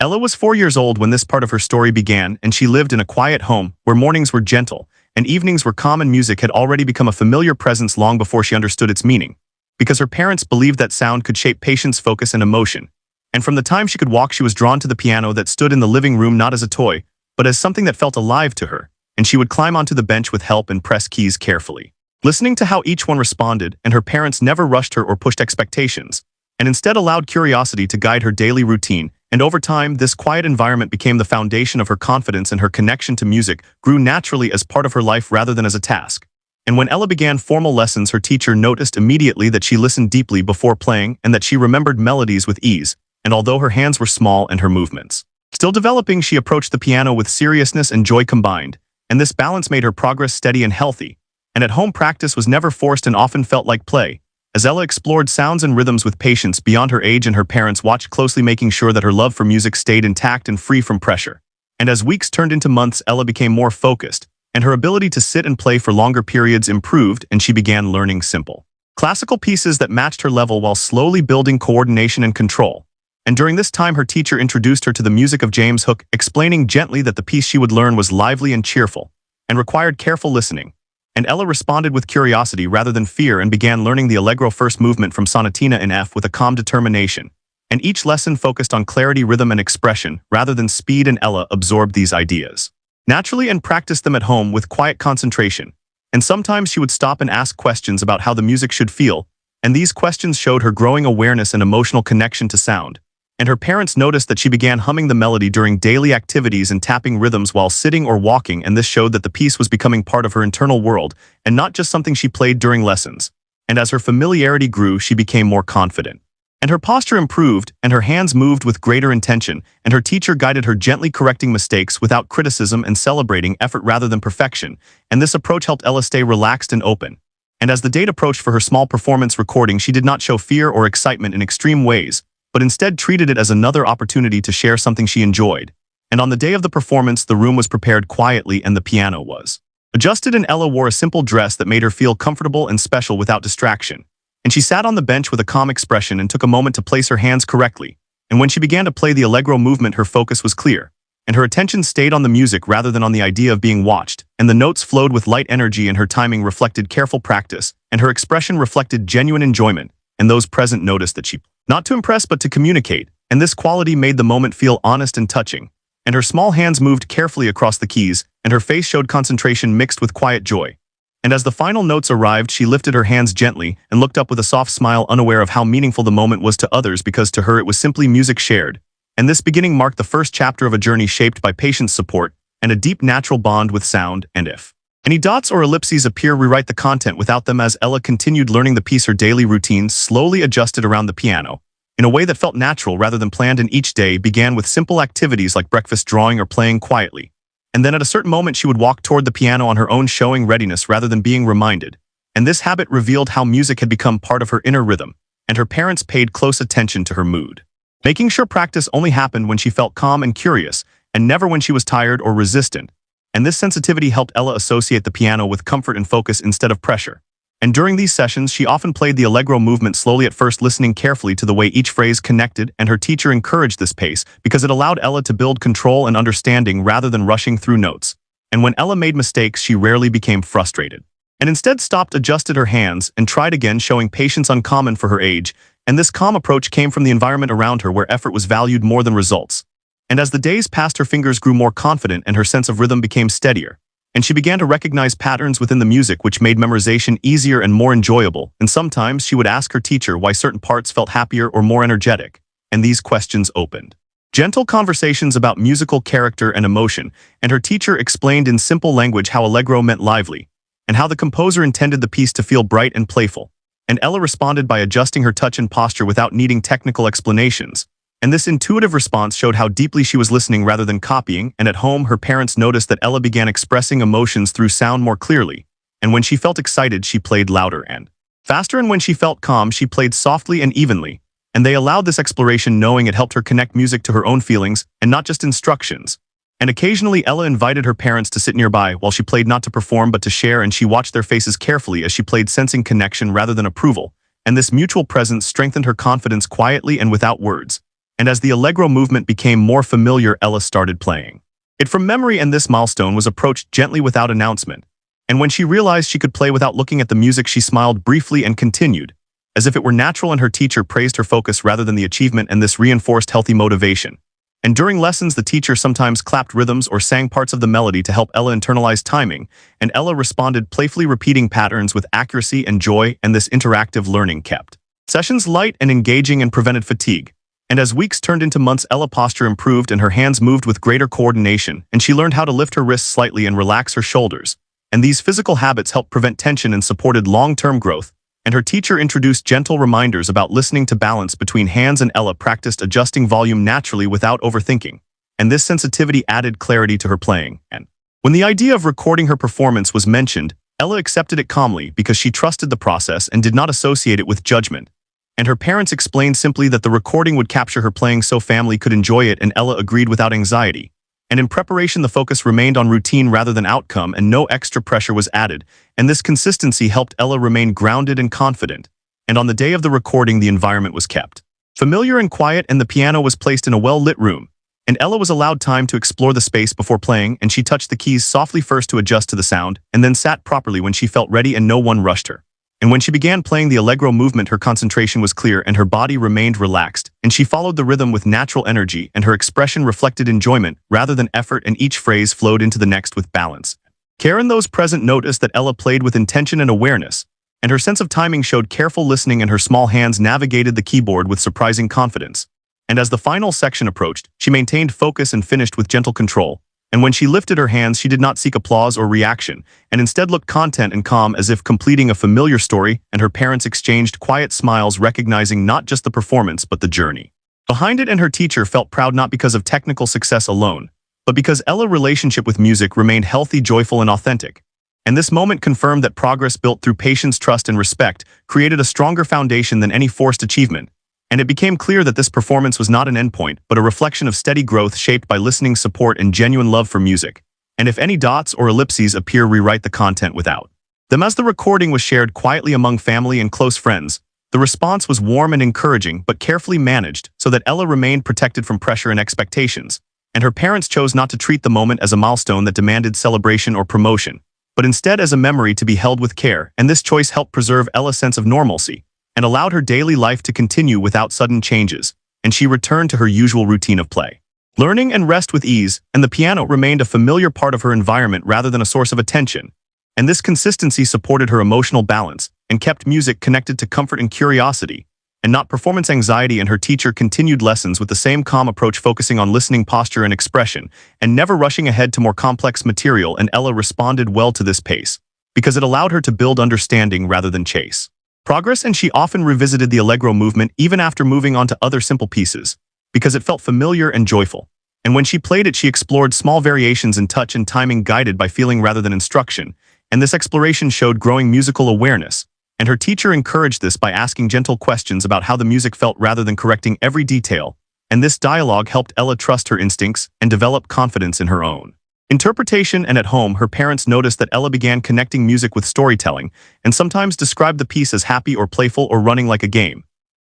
Ella was 4 years old when this part of her story began, and she lived in a quiet home where mornings were gentle and evenings were calm, and music had already become a familiar presence long before she understood its meaning, because her parents believed that sound could shape patience, focus, and emotion. And from the time she could walk, she was drawn to the piano that stood in the living room, not as a toy, but as something that felt alive to her, and she would climb onto the bench with help and press keys carefully, listening to how each one responded. And her parents never rushed her or pushed expectations, and instead allowed curiosity to guide her daily routine. And over time, this quiet environment became the foundation of her confidence, and her connection to music grew naturally as part of her life rather than as a task. And when Ella began formal lessons, her teacher noticed immediately that she listened deeply before playing and that she remembered melodies with ease. And although her hands were small and her movements still developing, she approached the piano with seriousness and joy combined, and this balance made her progress steady and healthy. And at home, practice was never forced and often felt like play, as Ella explored sounds and rhythms with patience beyond her age, and her parents watched closely, making sure that her love for music stayed intact and free from pressure. And as weeks turned into months, Ella became more focused, and her ability to sit and play for longer periods improved, and she began learning simple classical pieces that matched her level while slowly building coordination and control. And during this time, her teacher introduced her to the music of James Hook, explaining gently that the piece she would learn was lively and cheerful, and required careful listening. And Ella responded with curiosity rather than fear, and began learning the Allegro first movement from Sonatina in F with a calm determination. And each lesson focused on clarity, rhythm, and expression rather than speed, and Ella absorbed these ideas naturally and practiced them at home with quiet concentration. And sometimes she would stop and ask questions about how the music should feel, and these questions showed her growing awareness and emotional connection to sound. And her parents noticed that she began humming the melody during daily activities and tapping rhythms while sitting or walking, and this showed that the piece was becoming part of her internal world and not just something she played during lessons. And as her familiarity grew, she became more confident, and her posture improved, and her hands moved with greater intention, and her teacher guided her gently, correcting mistakes without criticism and celebrating effort rather than perfection. And this approach helped Ella stay relaxed and open. And as the date approached for her small performance recording, she did not show fear or excitement in extreme ways, but instead treated it as another opportunity to share something she enjoyed. And on the day of the performance, the room was prepared quietly and the piano was adjusted, and Ella wore a simple dress that made her feel comfortable and special without distraction. And she sat on the bench with a calm expression and took a moment to place her hands correctly. And when she began to play the Allegro movement, her focus was clear, and her attention stayed on the music rather than on the idea of being watched. And the notes flowed with light energy, and her timing reflected careful practice, and her expression reflected genuine enjoyment. And those present noticed that she not to impress but to communicate, and this quality made the moment feel honest and touching. And her small hands moved carefully across the keys, and her face showed concentration mixed with quiet joy. And as the final notes arrived, she lifted her hands gently and looked up with a soft smile, unaware of how meaningful the moment was to others, because to her it was simply music shared. And this beginning marked the first chapter of a journey shaped by patience, support, and a deep natural bond with sound. And if any dots or ellipses appear, rewrite the content without them. As Ella continued learning the piece, her daily routine slowly adjusted around the piano in a way that felt natural rather than planned, and each day began with simple activities like breakfast, drawing, or playing quietly. And then at a certain moment, she would walk toward the piano on her own, showing readiness rather than being reminded. And this habit revealed how music had become part of her inner rhythm, and her parents paid close attention to her mood, making sure practice only happened when she felt calm and curious, and never when she was tired or resistant. And this sensitivity helped Ella associate the piano with comfort and focus instead of pressure. And during these sessions, she often played the Allegro movement slowly at first, listening carefully to the way each phrase connected, and her teacher encouraged this pace because it allowed Ella to build control and understanding rather than rushing through notes. And when Ella made mistakes, she rarely became frustrated, and instead stopped, adjusted her hands, and tried again, showing patience uncommon for her age. And this calm approach came from the environment around her, where effort was valued more than results. And as the days passed, her fingers grew more confident and her sense of rhythm became steadier. And she began to recognize patterns within the music, which made memorization easier and more enjoyable. And sometimes she would ask her teacher why certain parts felt happier or more energetic. And these questions opened gentle conversations about musical character and emotion. And her teacher explained in simple language how Allegro meant lively, and how the composer intended the piece to feel bright and playful. And Ella responded by adjusting her touch and posture without needing technical explanations. And this intuitive response showed how deeply she was listening rather than copying. And at home, her parents noticed that Ella began expressing emotions through sound more clearly. And when she felt excited, she played louder and faster, and when she felt calm, she played softly and evenly. And they allowed this exploration, knowing it helped her connect music to her own feelings and not just instructions. And occasionally, Ella invited her parents to sit nearby while she played, not to perform but to share, and she watched their faces carefully as she played, sensing connection rather than approval. And this mutual presence strengthened her confidence quietly and without words. And as the Allegro movement became more familiar, Ella started playing it from memory, and this milestone was approached gently without announcement. And when she realized she could play without looking at the music, she smiled briefly and continued, as if it were natural, and her teacher praised her focus rather than the achievement, and this reinforced healthy motivation. And during lessons, the teacher sometimes clapped rhythms or sang parts of the melody to help Ella internalize timing, and Ella responded, playfully repeating patterns with accuracy and joy, and this interactive learning kept sessions light and engaging and prevented fatigue. And as weeks turned into months, Ella's posture improved and her hands moved with greater coordination, and she learned how to lift her wrists slightly and relax her shoulders. And these physical habits helped prevent tension and supported long-term growth. And her teacher introduced gentle reminders about listening to balance between hands, and Ella practiced adjusting volume naturally without overthinking. And this sensitivity added clarity to her playing. And when the idea of recording her performance was mentioned, Ella accepted it calmly because she trusted the process and did not associate it with judgment. And her parents explained simply that the recording would capture her playing so family could enjoy it, and Ella agreed without anxiety. And in preparation, the focus remained on routine rather than outcome, and no extra pressure was added, and this consistency helped Ella remain grounded and confident. And on the day of the recording, the environment was kept familiar and quiet, and the piano was placed in a well-lit room. And Ella was allowed time to explore the space before playing, and she touched the keys softly first to adjust to the sound, and then sat properly when she felt ready, and no one rushed her. And when she began playing the Allegro movement, her concentration was clear and her body remained relaxed, and she followed the rhythm with natural energy, and her expression reflected enjoyment rather than effort, and each phrase flowed into the next with balance. Karen, those present, noticed that Ella played with intention and awareness, and her sense of timing showed careful listening, and her small hands navigated the keyboard with surprising confidence. And as the final section approached, she maintained focus and finished with gentle control. And when she lifted her hands, she did not seek applause or reaction, and instead looked content and calm, as if completing a familiar story, and her parents exchanged quiet smiles, recognizing not just the performance but the journey behind it. And her teacher felt proud not because of technical success alone, but because Ella's relationship with music remained healthy, joyful, and authentic. And this moment confirmed that progress built through patience, trust, and respect created a stronger foundation than any forced achievement. And it became clear that this performance was not an endpoint, but a reflection of steady growth shaped by listening, support, and genuine love for music. And if any dots or ellipses appear, rewrite the content without them. As the recording was shared quietly among family and close friends, the response was warm and encouraging, but carefully managed so that Ella remained protected from pressure and expectations. And her parents chose not to treat the moment as a milestone that demanded celebration or promotion, but instead as a memory to be held with care. And this choice helped preserve Ella's sense of normalcy and allowed her daily life to continue without sudden changes, and she returned to her usual routine of play, learning, and rest with ease, and the piano remained a familiar part of her environment rather than a source of attention. And this consistency supported her emotional balance and kept music connected to comfort and curiosity, and not performance anxiety. And her teacher continued lessons with the same calm approach, focusing on listening, posture, and expression, and never rushing ahead to more complex material. And Ella responded well to this pace, because it allowed her to build understanding rather than chase progress. And she often revisited the Allegro movement even after moving on to other simple pieces, because it felt familiar and joyful. And when she played it, she explored small variations in touch and timing, guided by feeling rather than instruction. And this exploration showed growing musical awareness. And her teacher encouraged this by asking gentle questions about how the music felt rather than correcting every detail. And this dialogue helped Ella trust her instincts and develop confidence in her own interpretation. And at home, her parents noticed that Ella began connecting music with storytelling, and sometimes described the piece as happy or playful or running like a game.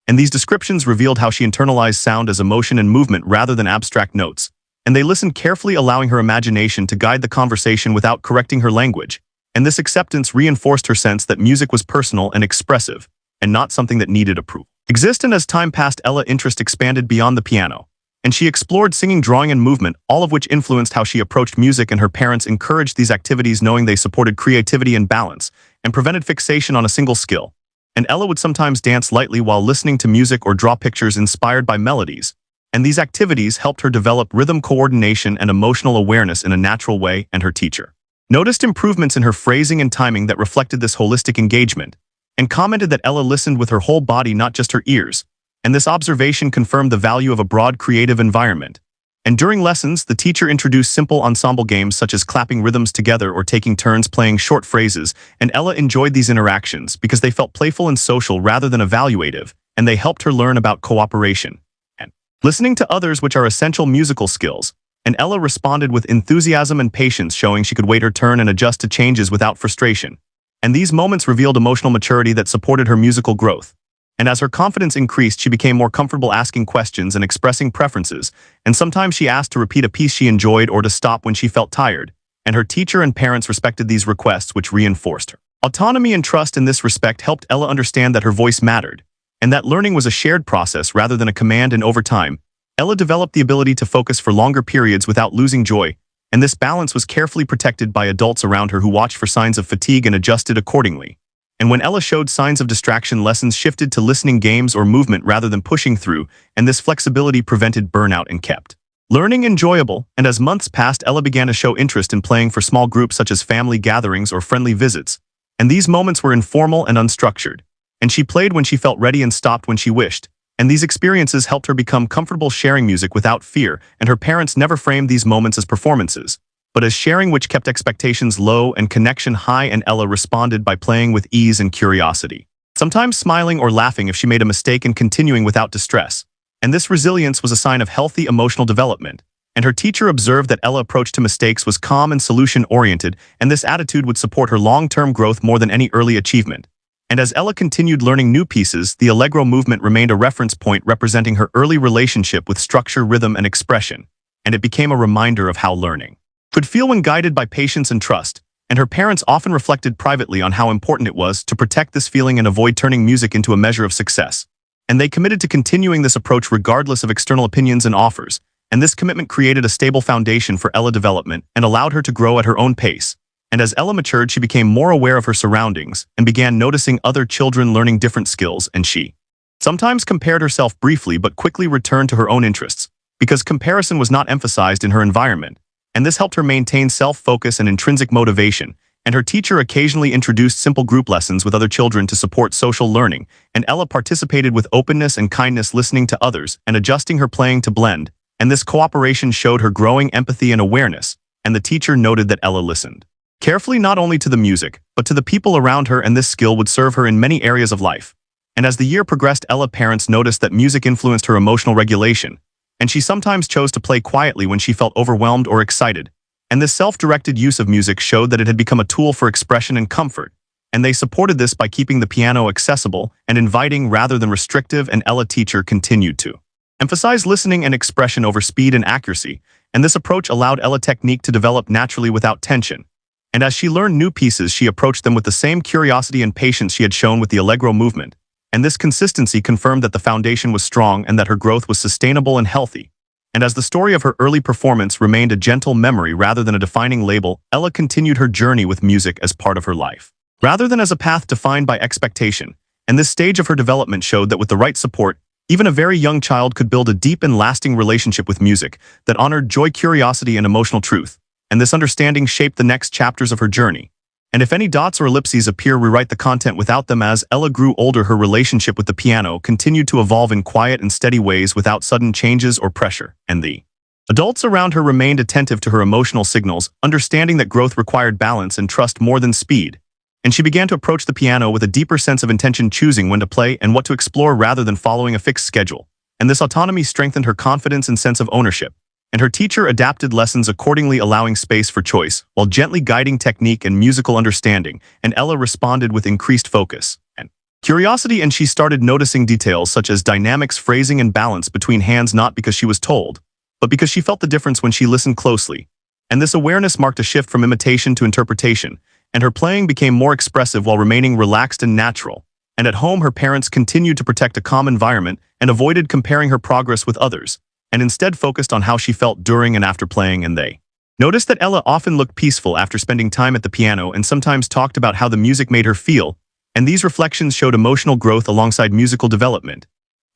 And these descriptions revealed how she internalized sound as emotion and movement rather than abstract notes. And they listened carefully, allowing her imagination to guide the conversation without correcting her language. And this acceptance reinforced her sense that music was personal and expressive, and not something that needed approval. And as time passed, Ella's interest expanded beyond the piano, and she explored singing, drawing, and movement, all of which influenced how she approached music. And her parents encouraged these activities, knowing they supported creativity and balance, and prevented fixation on a single skill. And Ella would sometimes dance lightly while listening to music or draw pictures inspired by melodies. And these activities helped her develop rhythm, coordination, and emotional awareness in a natural way. And her teacher noticed improvements in her phrasing and timing that reflected this holistic engagement, and commented that Ella listened with her whole body, not just her ears. And this observation confirmed the value of a broad creative environment. And during lessons, the teacher introduced simple ensemble games such as clapping rhythms together or taking turns playing short phrases, and Ella enjoyed these interactions because they felt playful and social rather than evaluative, and they helped her learn about cooperation and listening to others, which are essential musical skills. And Ella responded with enthusiasm and patience, showing she could wait her turn and adjust to changes without frustration. And these moments revealed emotional maturity that supported her musical growth. And as her confidence increased, she became more comfortable asking questions and expressing preferences, and sometimes she asked to repeat a piece she enjoyed or to stop when she felt tired, and her teacher and parents respected these requests, which reinforced her autonomy and trust. In this respect helped Ella understand that her voice mattered, and that learning was a shared process rather than a command. And over time, Ella developed the ability to focus for longer periods without losing joy, and this balance was carefully protected by adults around her who watched for signs of fatigue and adjusted accordingly. And when Ella showed signs of distraction, lessons shifted to listening, games, or movement rather than pushing through, and this flexibility prevented burnout and kept learning enjoyable. And as months passed, Ella began to show interest in playing for small groups such as family gatherings or friendly visits, and these moments were informal and unstructured, and she played when she felt ready and stopped when she wished. And these experiences helped her become comfortable sharing music without fear, and her parents never framed these moments as performances, but as sharing, which kept expectations low and connection high. And Ella responded by playing with ease and curiosity, sometimes smiling or laughing if she made a mistake and continuing without distress. And this resilience was a sign of healthy emotional development. And her teacher observed that Ella's approach to mistakes was calm and solution-oriented, and this attitude would support her long-term growth more than any early achievement. And as Ella continued learning new pieces, the Allegro movement remained a reference point representing her early relationship with structure, rhythm, and expression, and it became a reminder of how learning could feel when guided by patience and trust. And her parents often reflected privately on how important it was to protect this feeling and avoid turning music into a measure of success. And they committed to continuing this approach regardless of external opinions and offers, and this commitment created a stable foundation for Ella's development and allowed her to grow at her own pace. And as Ella matured, she became more aware of her surroundings and began noticing other children learning different skills, and she sometimes compared herself briefly but quickly returned to her own interests, because comparison was not emphasized in her environment, and this helped her maintain self-focus and intrinsic motivation. And her teacher occasionally introduced simple group lessons with other children to support social learning, and Ella participated with openness and kindness, listening to others and adjusting her playing to blend, and this cooperation showed her growing empathy and awareness. And the teacher noted that Ella listened carefully not only to the music, but to the people around her, and this skill would serve her in many areas of life. And as the year progressed, Ella's parents noticed that music influenced her emotional regulation, and she sometimes chose to play quietly when she felt overwhelmed or excited. And this self-directed use of music showed that it had become a tool for expression and comfort, and they supported this by keeping the piano accessible and inviting rather than restrictive. And Ella's teacher continued to emphasize listening and expression over speed and accuracy, and this approach allowed Ella's technique to develop naturally without tension. And as she learned new pieces, she approached them with the same curiosity and patience she had shown with the Allegro movement, and this consistency confirmed that the foundation was strong and that her growth was sustainable and healthy. And as the story of her early performance remained a gentle memory rather than a defining label, Ella continued her journey with music as part of her life, rather than as a path defined by expectation. And this stage of her development showed that with the right support, even a very young child could build a deep and lasting relationship with music that honored joy, curiosity, and emotional truth. And this understanding shaped the next chapters of her journey. And if any dots or ellipses appear, rewrite the content without them. As Ella grew older, her relationship with the piano continued to evolve in quiet and steady ways without sudden changes or pressure, and the adults around her remained attentive to her emotional signals, understanding that growth required balance and trust more than speed. And she began to approach the piano with a deeper sense of intention, choosing when to play and what to explore rather than following a fixed schedule. And this autonomy strengthened her confidence and sense of ownership. And her teacher adapted lessons accordingly, allowing space for choice, while gently guiding technique and musical understanding. And Ella responded with increased focus and curiosity, and she started noticing details such as dynamics, phrasing, and balance between hands, not because she was told, but because she felt the difference when she listened closely. And this awareness marked a shift from imitation to interpretation, and her playing became more expressive while remaining relaxed and natural. And at home, her parents continued to protect a calm environment and avoided comparing her progress with others, and instead focused on how she felt during and after playing. And they noticed that Ella often looked peaceful after spending time at the piano and sometimes talked about how the music made her feel, and these reflections showed emotional growth alongside musical development.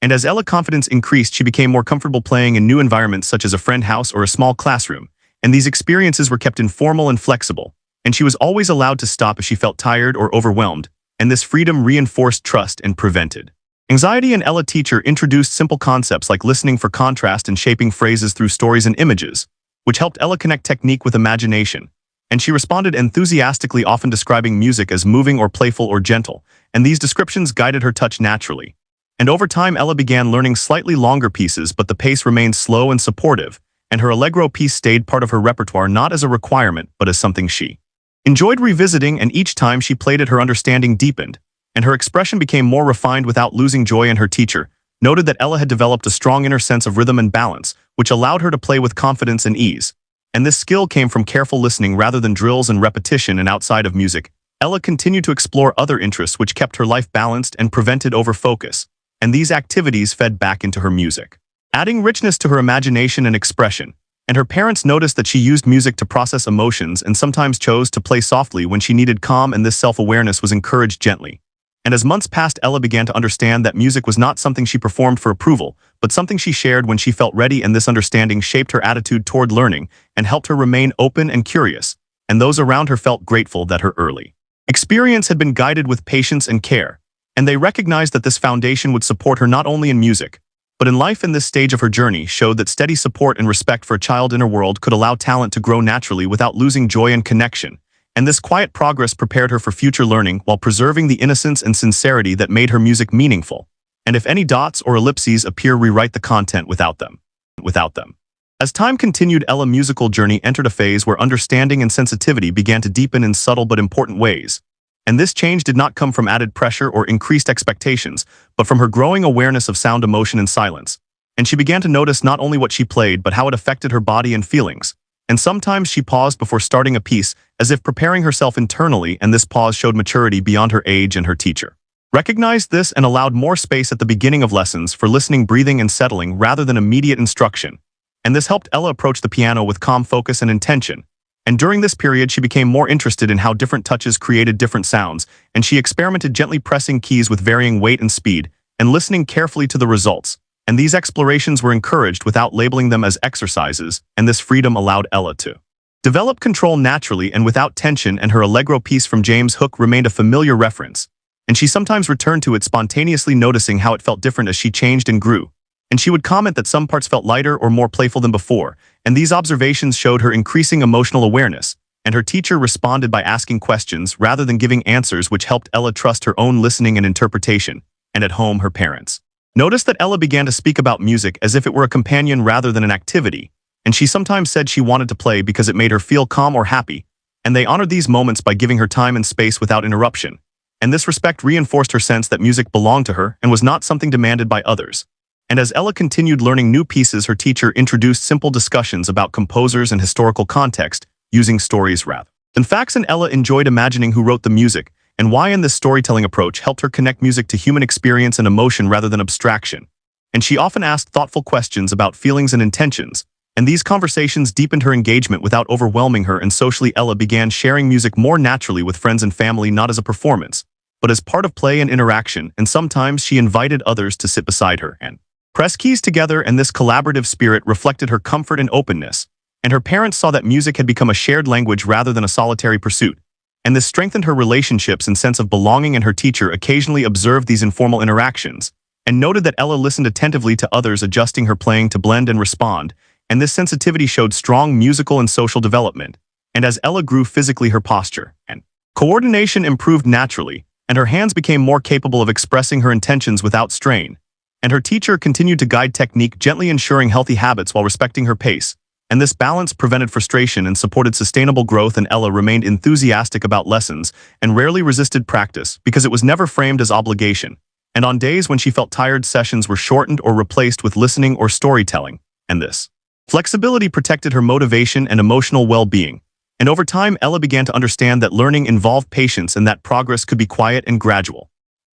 And as Ella's confidence increased, she became more comfortable playing in new environments such as a friend house or a small classroom, and these experiences were kept informal and flexible, and she was always allowed to stop if she felt tired or overwhelmed, and this freedom reinforced trust and prevented anxiety. And Ella's teacher introduced simple concepts like listening for contrast and shaping phrases through stories and images, which helped Ella connect technique with imagination. And she responded enthusiastically, often describing music as moving or playful or gentle, and these descriptions guided her touch naturally. And over time, Ella began learning slightly longer pieces, but the pace remained slow and supportive, and her Allegro piece stayed part of her repertoire, not as a requirement, but as something she enjoyed revisiting. And each time she played it, her understanding deepened, and her expression became more refined without losing joy, and her teacher noted that Ella had developed a strong inner sense of rhythm and balance, which allowed her to play with confidence and ease. And this skill came from careful listening rather than drills and repetition. And outside of music, Ella continued to explore other interests which kept her life balanced and prevented overfocus, and these activities fed back into her music, adding richness to her imagination and expression. And her parents noticed that she used music to process emotions and sometimes chose to play softly when she needed calm, and this self-awareness was encouraged gently. And as months passed, Ella began to understand that music was not something she performed for approval, but something she shared when she felt ready, and this understanding shaped her attitude toward learning and helped her remain open and curious, and those around her felt grateful that her early experience had been guided with patience and care, and they recognized that this foundation would support her not only in music, but in life. In this stage of her journey showed that steady support and respect for a child's inner world could allow talent to grow naturally without losing joy and connection. And this quiet progress prepared her for future learning while preserving the innocence and sincerity that made her music meaningful. And if any dots or ellipses appear, rewrite the content without them. As time continued, Ella's musical journey entered a phase where understanding and sensitivity began to deepen in subtle but important ways. And this change did not come from added pressure or increased expectations, but from her growing awareness of sound, emotion, and silence. And she began to notice not only what she played, but how it affected her body and feelings. And sometimes she paused before starting a piece, as if preparing herself internally, and this pause showed maturity beyond her age, and her teacher recognized this and allowed more space at the beginning of lessons for listening, breathing, and settling rather than immediate instruction. And this helped Ella approach the piano with calm focus and intention. And during this period, she became more interested in how different touches created different sounds, and she experimented gently pressing keys with varying weight and speed, and listening carefully to the results. And these explorations were encouraged without labeling them as exercises, and this freedom allowed Ella to develop control naturally and without tension. And her Allegro piece from James Hook remained a familiar reference, and she sometimes returned to it spontaneously, noticing how it felt different as she changed and grew. And she would comment that some parts felt lighter or more playful than before, and these observations showed her increasing emotional awareness. And her teacher responded by asking questions rather than giving answers, which helped Ella trust her own listening and interpretation. And at home, her parents noticed that Ella began to speak about music as if it were a companion rather than an activity, and she sometimes said she wanted to play because it made her feel calm or happy, and they honored these moments by giving her time and space without interruption. And this respect reinforced her sense that music belonged to her and was not something demanded by others. And as Ella continued learning new pieces, her teacher introduced simple discussions about composers and historical context, using stories rather than facts, and Ella enjoyed imagining who wrote the music and why, and this storytelling approach helped her connect music to human experience and emotion rather than abstraction. And she often asked thoughtful questions about feelings and intentions, and these conversations deepened her engagement without overwhelming her. And socially, Ella began sharing music more naturally with friends and family, not as a performance, but as part of play and interaction, and sometimes she invited others to sit beside her and press keys together, and this collaborative spirit reflected her comfort and openness. And her parents saw that music had become a shared language rather than a solitary pursuit, and this strengthened her relationships and sense of belonging. And her teacher occasionally observed these informal interactions and noted that Ella listened attentively to others, adjusting her playing to blend and respond, and this sensitivity showed strong musical and social development. And as Ella grew physically, her posture and coordination improved naturally, and her hands became more capable of expressing her intentions without strain. And her teacher continued to guide technique, gently ensuring healthy habits while respecting her pace. And this balance prevented frustration and supported sustainable growth. And Ella remained enthusiastic about lessons and rarely resisted practice because it was never framed as obligation. And on days when she felt tired, sessions were shortened or replaced with listening or storytelling. And this flexibility protected her motivation and emotional well-being. And over time, Ella began to understand that learning involved patience and that progress could be quiet and gradual.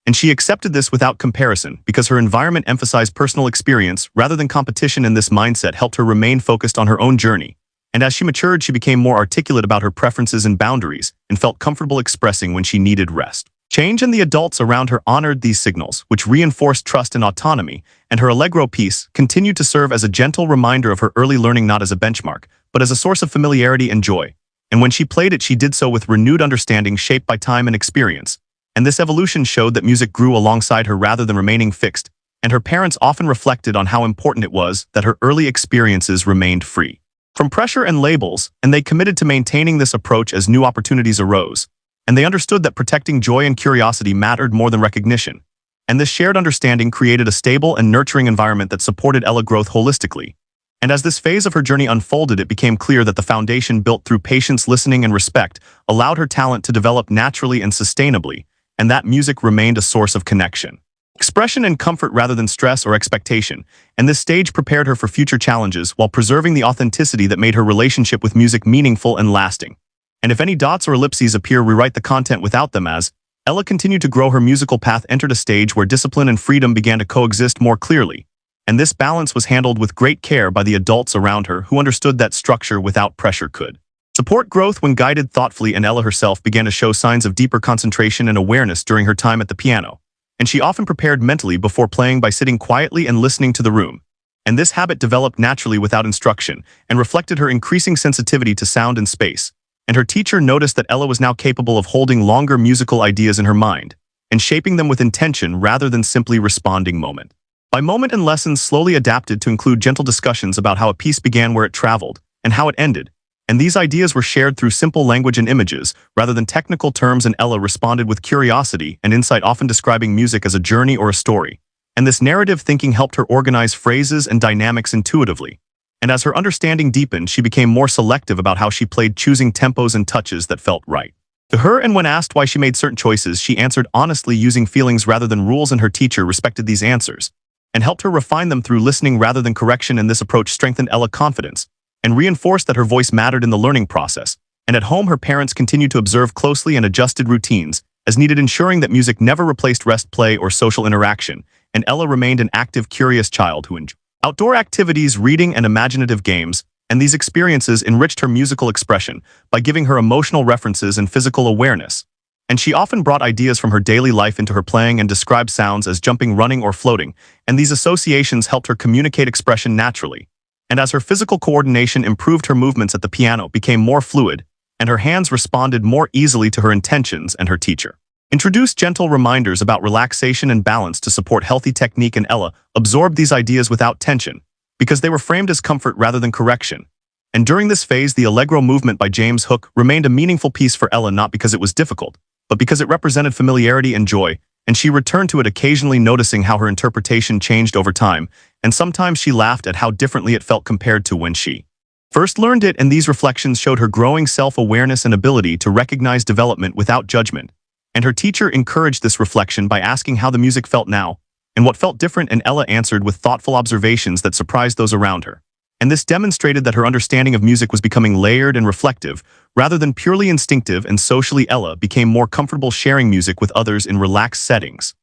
And she accepted this without comparison because her environment emphasized personal experience rather than competition, and this mindset helped her remain focused on her own journey. And as she matured, she became more articulate about her preferences and boundaries and felt comfortable expressing when she needed rest. Change, and the adults around her honored these signals, which reinforced trust and autonomy, and her Allegro piece continued to serve as a gentle reminder of her early learning, not as a benchmark, but as a source of familiarity and joy. And when she played it, she did so with renewed understanding shaped by time and experience. And this evolution showed that music grew alongside her rather than remaining fixed, and her parents often reflected on how important it was that her early experiences remained free from pressure and labels, and they committed to maintaining this approach as new opportunities arose. And they understood that protecting joy and curiosity mattered more than recognition. And this shared understanding created a stable and nurturing environment that supported Ella's growth holistically. And as this phase of her journey unfolded, it became clear that the foundation built through patience, listening, and respect allowed her talent to develop naturally and sustainably. and that music remained a source of connection, expression, and comfort rather than stress or expectation, and this stage prepared her for future challenges while preserving the authenticity that made her relationship with music meaningful and lasting. And if any dots or ellipses appear, rewrite the content without them. As Ella continued to grow, her musical path entered a stage where discipline and freedom began to coexist more clearly, and this balance was handled with great care by the adults around her who understood that structure without pressure could support growth when guided thoughtfully, and Ella herself began to show signs of deeper concentration and awareness during her time at the piano, and she often prepared mentally before playing by sitting quietly and listening to the room. And this habit developed naturally without instruction and reflected her increasing sensitivity to sound and space. And her teacher noticed that Ella was now capable of holding longer musical ideas in her mind and shaping them with intention rather than simply responding moment by moment, and lessons slowly adapted to include gentle discussions about how a piece began, where it traveled, and how it ended. And these ideas were shared through simple language and images rather than technical terms, and Ella responded with curiosity and insight, often describing music as a journey or a story. And this narrative thinking helped her organize phrases and dynamics intuitively. And as her understanding deepened, she became more selective about how she played, choosing tempos and touches that felt right to her. And when asked why she made certain choices, she answered honestly, using feelings rather than rules, and her teacher respected these answers and helped her refine them through listening rather than correction. And this approach strengthened Ella's confidence and reinforced that her voice mattered in the learning process. And at home, her parents continued to observe closely and adjusted routines as needed, ensuring that music never replaced rest, play, or social interaction. And Ella remained an active, curious child who enjoyed outdoor activities, reading, and imaginative games, and these experiences enriched her musical expression by giving her emotional references and physical awareness. And she often brought ideas from her daily life into her playing and described sounds as jumping, running, or floating, and these associations helped her communicate expression naturally. And as her physical coordination improved, her movements at the piano became more fluid, and her hands responded more easily to her intentions. And her teacher introduced gentle reminders about relaxation and balance to support healthy technique, and Ella absorbed these ideas without tension because they were framed as comfort rather than correction. And during this phase, the Allegro movement by James Hook remained a meaningful piece for Ella, not because it was difficult, but because it represented familiarity and joy, and she returned to it occasionally, noticing how her interpretation changed over time, and sometimes she laughed at how differently it felt compared to when she first learned it. And these reflections showed her growing self-awareness and ability to recognize development without judgment. And her teacher encouraged this reflection by asking how the music felt now and what felt different, and Ella answered with thoughtful observations that surprised those around her. And this demonstrated that her understanding of music was becoming layered and reflective rather than purely instinctive, and socially Ella became more comfortable sharing music with others in relaxed settings.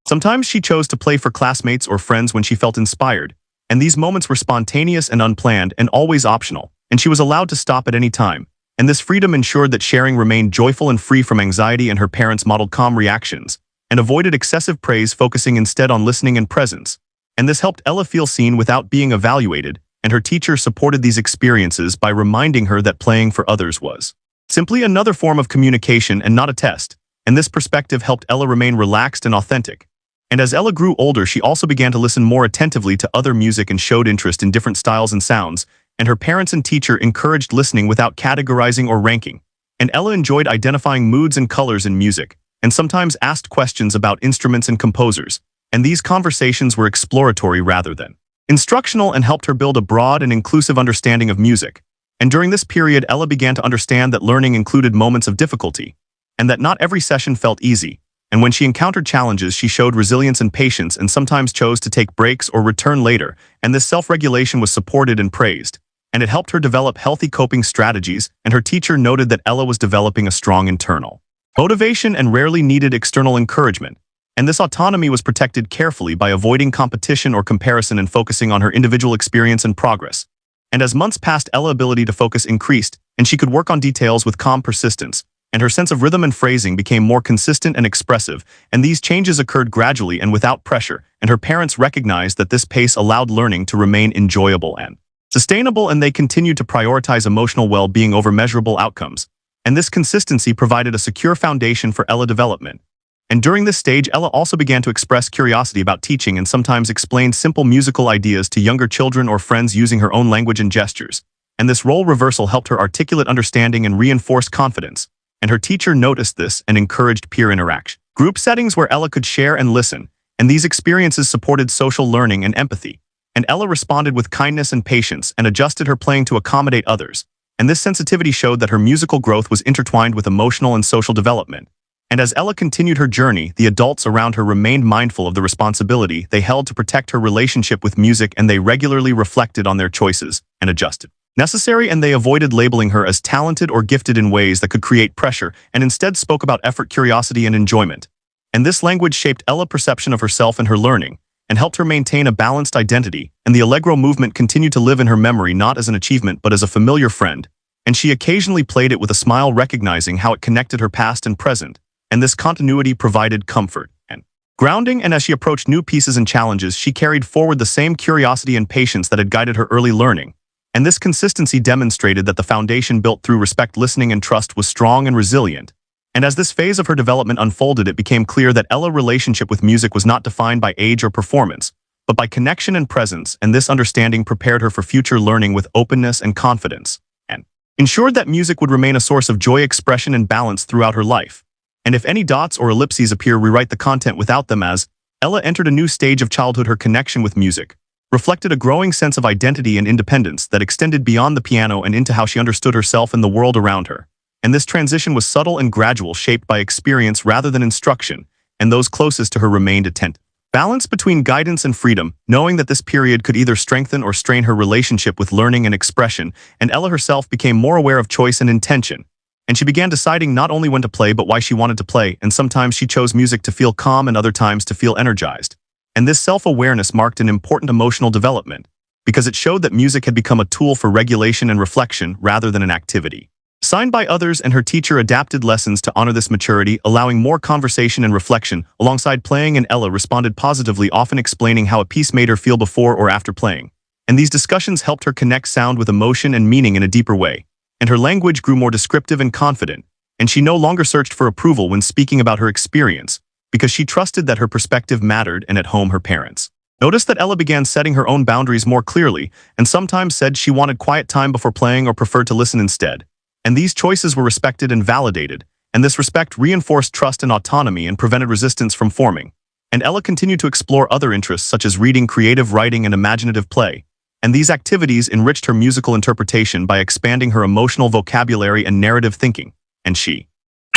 Sometimes she chose to play for classmates or friends when she felt inspired, and these moments were spontaneous and unplanned and always optional, and she was allowed to stop at any time. And this freedom ensured that sharing remained joyful and free from anxiety, and her parents modeled calm reactions and avoided excessive praise, focusing instead on listening and presence. And this helped Ella feel seen without being evaluated, and her teacher supported these experiences by reminding her that playing for others was simply another form of communication and not a test. And this perspective helped Ella remain relaxed and authentic. And as Ella grew older, she also began to listen more attentively to other music and showed interest in different styles and sounds, and her parents and teacher encouraged listening without categorizing or ranking. And Ella enjoyed identifying moods and colors in music, and sometimes asked questions about instruments and composers, and these conversations were exploratory rather than instructional and helped her build a broad and inclusive understanding of music. And during this period, Ella began to understand that learning included moments of difficulty, and that not every session felt easy. And when she encountered challenges, she showed resilience and patience, and sometimes chose to take breaks or return later, and this self-regulation was supported and praised. And it helped her develop healthy coping strategies, and her teacher noted that Ella was developing a strong internal motivation and rarely needed external encouragement. And this autonomy was protected carefully by avoiding competition or comparison and focusing on her individual experience and progress. And as months passed, Ella's ability to focus increased, and she could work on details with calm persistence, and her sense of rhythm and phrasing became more consistent and expressive, and these changes occurred gradually and without pressure, and her parents recognized that this pace allowed learning to remain enjoyable and sustainable, and they continued to prioritize emotional well-being over measurable outcomes. And this consistency provided a secure foundation for Ella's development. And during this stage, Ella also began to express curiosity about teaching and sometimes explained simple musical ideas to younger children or friends using her own language and gestures. And this role reversal helped her articulate understanding and reinforce confidence. And her teacher noticed this and encouraged peer interaction. Group settings where Ella could share and listen, and these experiences supported social learning and empathy. And Ella responded with kindness and patience and adjusted her playing to accommodate others. And this sensitivity showed that her musical growth was intertwined with emotional and social development. And as Ella continued her journey, the adults around her remained mindful of the responsibility they held to protect her relationship with music, and they regularly reflected on their choices and adjusted necessary, and they avoided labeling her as talented or gifted in ways that could create pressure, and instead spoke about effort, curiosity, and enjoyment. And this language shaped Ella's perception of herself and her learning, and helped her maintain a balanced identity, and the Allegro movement continued to live in her memory not as an achievement but as a familiar friend, and she occasionally played it with a smile, recognizing how it connected her past and present, and this continuity provided comfort and grounding, and as she approached new pieces and challenges, she carried forward the same curiosity and patience that had guided her early learning. And this consistency demonstrated that the foundation built through respect, listening, and trust was strong and resilient. And as this phase of her development unfolded, it became clear that Ella's relationship with music was not defined by age or performance, but by connection and presence, and this understanding prepared her for future learning with openness and confidence, and ensured that music would remain a source of joy, expression, and balance throughout her life. And if any dots or ellipses appear, rewrite the content without them. As Ella entered a new stage of childhood, her connection with music reflected a growing sense of identity and independence that extended beyond the piano and into how she understood herself and the world around her. And this transition was subtle and gradual, shaped by experience rather than instruction, and those closest to her remained attentive. Balance between guidance and freedom, knowing that this period could either strengthen or strain her relationship with learning and expression, and Ella herself became more aware of choice and intention. And she began deciding not only when to play but why she wanted to play, and sometimes she chose music to feel calm and other times to feel energized. And this self-awareness marked an important emotional development, because it showed that music had become a tool for regulation and reflection rather than an activity. Signed by others, and her teacher adapted lessons to honor this maturity, allowing more conversation and reflection alongside playing, and Ella responded positively, often explaining how a piece made her feel before or after playing. And these discussions helped her connect sound with emotion and meaning in a deeper way. And her language grew more descriptive and confident, and she no longer searched for approval when speaking about her experience, because she trusted that her perspective mattered, and at home her parents noticed that Ella began setting her own boundaries more clearly, and sometimes said she wanted quiet time before playing or preferred to listen instead. And these choices were respected and validated, and this respect reinforced trust and autonomy and prevented resistance from forming. And Ella continued to explore other interests such as reading, creative writing, and imaginative play. And these activities enriched her musical interpretation by expanding her emotional vocabulary and narrative thinking. And she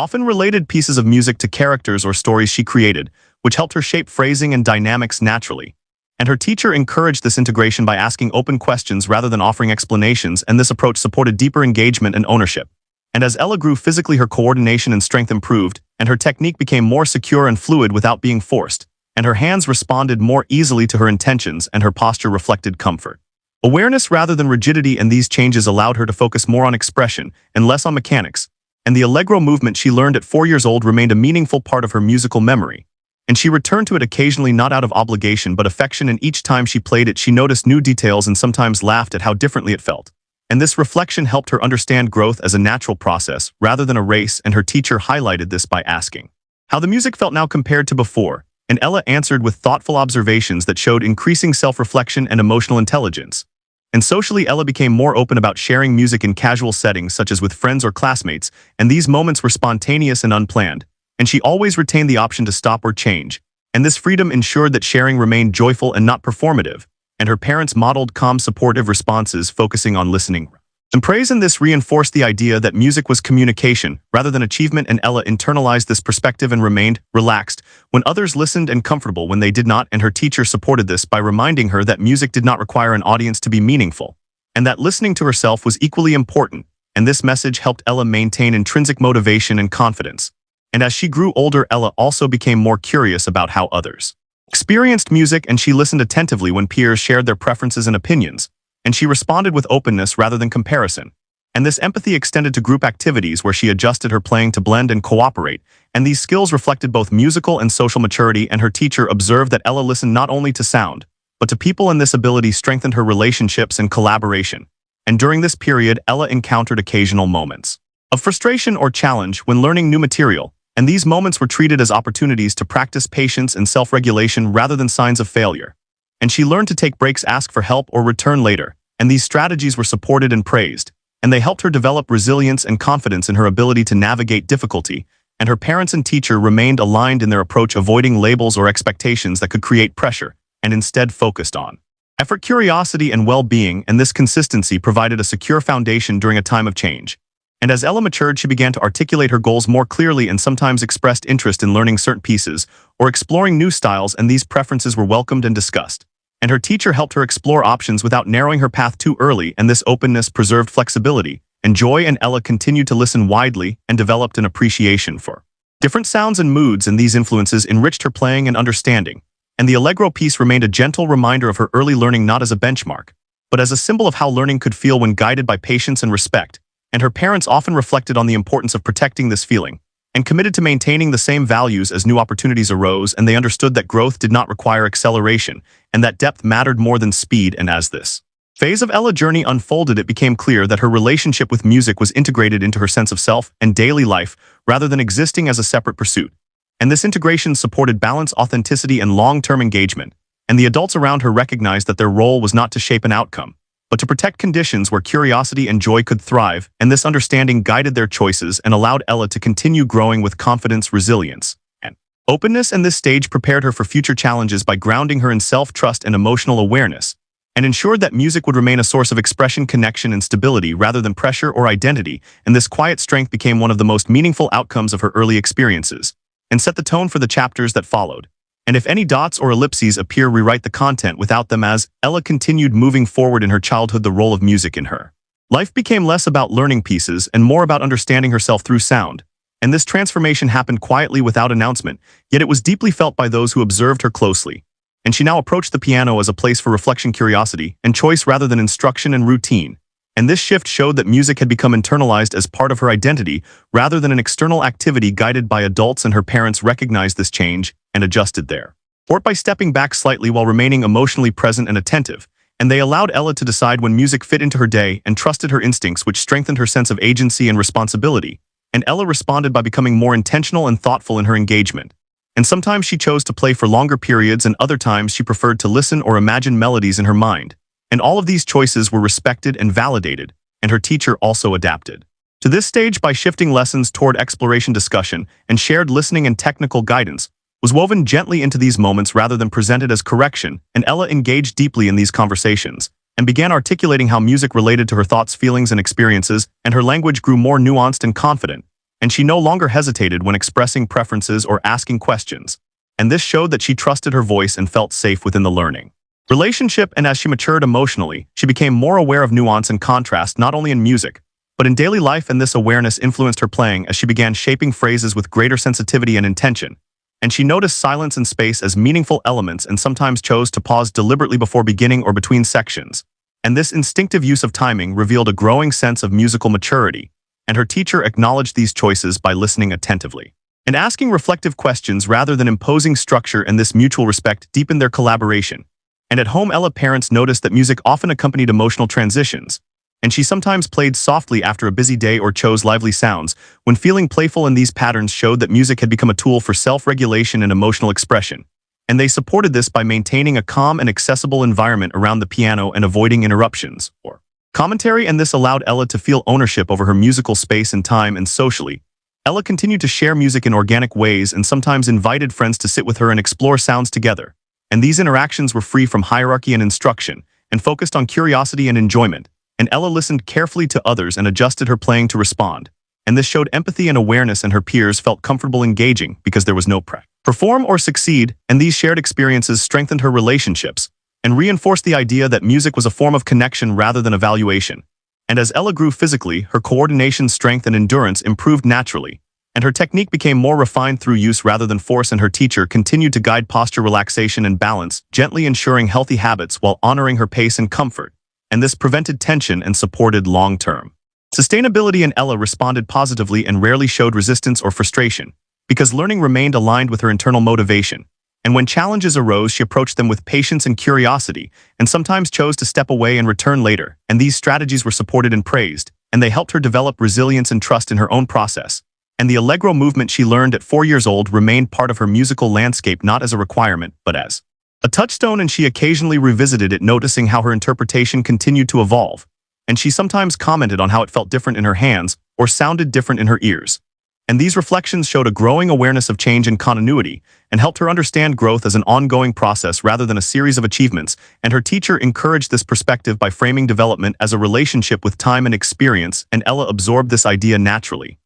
often related pieces of music to characters or stories she created, which helped her shape phrasing and dynamics naturally. And her teacher encouraged this integration by asking open questions rather than offering explanations, and this approach supported deeper engagement and ownership. And as Ella grew physically, her coordination and strength improved, and her technique became more secure and fluid without being forced, and her hands responded more easily to her intentions, and her posture reflected comfort, awareness rather than rigidity, and these changes allowed her to focus more on expression and less on mechanics. And the Allegro movement she learned at 4 years old remained a meaningful part of her musical memory. And she returned to it occasionally, not out of obligation but affection, and each time she played it she noticed new details and sometimes laughed at how differently it felt. And this reflection helped her understand growth as a natural process rather than a race, and her teacher highlighted this by asking how the music felt now compared to before, and Ella answered with thoughtful observations that showed increasing self-reflection and emotional intelligence. And socially, Ella became more open about sharing music in casual settings such as with friends or classmates, and these moments were spontaneous and unplanned, and she always retained the option to stop or change. And this freedom ensured that sharing remained joyful and not performative, and her parents modeled calm, supportive responses, focusing on listening and praise, and this reinforced the idea that music was communication rather than achievement, and Ella internalized this perspective and remained relaxed when others listened and comfortable when they did not, and her teacher supported this by reminding her that music did not require an audience to be meaningful, and that listening to herself was equally important, and this message helped Ella maintain intrinsic motivation and confidence. And as she grew older, Ella also became more curious about how others experienced music, and she listened attentively when peers shared their preferences and opinions, and she responded with openness rather than comparison. And this empathy extended to group activities where she adjusted her playing to blend and cooperate, and these skills reflected both musical and social maturity, and her teacher observed that Ella listened not only to sound, but to people, and this ability strengthened her relationships and collaboration. And during this period, Ella encountered occasional moments of frustration or challenge when learning new material, and these moments were treated as opportunities to practice patience and self-regulation rather than signs of failure. And she learned to take breaks, ask for help, or return later, and these strategies were supported and praised, and they helped her develop resilience and confidence in her ability to navigate difficulty, and her parents and teacher remained aligned in their approach, avoiding labels or expectations that could create pressure, and instead focused on effort, curiosity, and well-being, and this consistency provided a secure foundation during a time of change. And as Ella matured, she began to articulate her goals more clearly and sometimes expressed interest in learning certain pieces or exploring new styles, and these preferences were welcomed and discussed. And her teacher helped her explore options without narrowing her path too early, and this openness preserved flexibility. And Joy and Ella continued to listen widely and developed an appreciation for different sounds and moods, and these influences enriched her playing and understanding. And the Allegro piece remained a gentle reminder of her early learning, not as a benchmark, but as a symbol of how learning could feel when guided by patience and respect. And her parents often reflected on the importance of protecting this feeling and committed to maintaining the same values as new opportunities arose, and they understood that growth did not require acceleration and that depth mattered more than speed. And as this phase of Ella's journey unfolded, it became clear that her relationship with music was integrated into her sense of self and daily life rather than existing as a separate pursuit. And this integration supported balance, authenticity, and long-term engagement. And the adults around her recognized that their role was not to shape an outcome, but to protect conditions where curiosity and joy could thrive, and this understanding guided their choices and allowed Ella to continue growing with confidence, resilience, and openness. And this stage prepared her for future challenges by grounding her in self-trust and emotional awareness, and ensured that music would remain a source of expression, connection, and stability rather than pressure or identity. And this quiet strength became one of the most meaningful outcomes of her early experiences, and set the tone for the chapters that followed. And if any dots or ellipses appear, rewrite the content without them. As Ella continued moving forward in her childhood, the role of music in her life became less about learning pieces and more about understanding herself through sound. And this transformation happened quietly without announcement, yet it was deeply felt by those who observed her closely. And she now approached the piano as a place for reflection, curiosity, and choice rather than instruction and routine. And this shift showed that music had become internalized as part of her identity rather than an external activity guided by adults, and her parents recognized this change and adjusted their support by stepping back slightly while remaining emotionally present and attentive. And they allowed Ella to decide when music fit into her day and trusted her instincts, which strengthened her sense of agency and responsibility. And Ella responded by becoming more intentional and thoughtful in her engagement. And sometimes she chose to play for longer periods, and other times she preferred to listen or imagine melodies in her mind. And all of these choices were respected and validated, and her teacher also adapted to this stage by shifting lessons toward exploration, discussion, and shared listening, and technical guidance was woven gently into these moments rather than presented as correction. And Ella engaged deeply in these conversations and began articulating how music related to her thoughts, feelings, and experiences, and her language grew more nuanced and confident, and she no longer hesitated when expressing preferences or asking questions. And this showed that she trusted her voice and felt safe within the learning relationship. And as she matured emotionally, she became more aware of nuance and contrast, not only in music, but in daily life, and this awareness influenced her playing as she began shaping phrases with greater sensitivity and intention. And she noticed silence and space as meaningful elements and sometimes chose to pause deliberately before beginning or between sections. And this instinctive use of timing revealed a growing sense of musical maturity, and her teacher acknowledged these choices by listening attentively and asking reflective questions rather than imposing structure, and this mutual respect deepened their collaboration. And at home, Ella parents noticed that music often accompanied emotional transitions, and she sometimes played softly after a busy day or chose lively sounds when feeling playful, and these patterns showed that music had become a tool for self-regulation and emotional expression. And they supported this by maintaining a calm and accessible environment around the piano and avoiding interruptions or commentary, and this allowed Ella to feel ownership over her musical space and time. And socially, Ella continued to share music in organic ways and sometimes invited friends to sit with her and explore sounds together. And these interactions were free from hierarchy and instruction, and focused on curiosity and enjoyment. And Ella listened carefully to others and adjusted her playing to respond. And this showed empathy and awareness, and her peers felt comfortable engaging because there was no pressure to perform or succeed. And these shared experiences strengthened her relationships and reinforced the idea that music was a form of connection rather than evaluation. And as Ella grew physically, her coordination, strength, and endurance improved naturally, and her technique became more refined through use rather than force, and her teacher continued to guide posture, relaxation, and balance, gently ensuring healthy habits while honoring her pace and comfort. And this prevented tension and supported long-term sustainability. And Ella responded positively and rarely showed resistance or frustration, because learning remained aligned with her internal motivation. And when challenges arose, she approached them with patience and curiosity, and sometimes chose to step away and return later. And these strategies were supported and praised, and they helped her develop resilience and trust in her own process. And the Allegro movement she learned at 4 years old remained part of her musical landscape, not as a requirement, but as a touchstone, and she occasionally revisited it, noticing how her interpretation continued to evolve. And she sometimes commented on how it felt different in her hands or sounded different in her ears. And these reflections showed a growing awareness of change and continuity, and helped her understand growth as an ongoing process rather than a series of achievements, and her teacher encouraged this perspective by framing development as a relationship with time and experience, and Ella absorbed this idea naturally.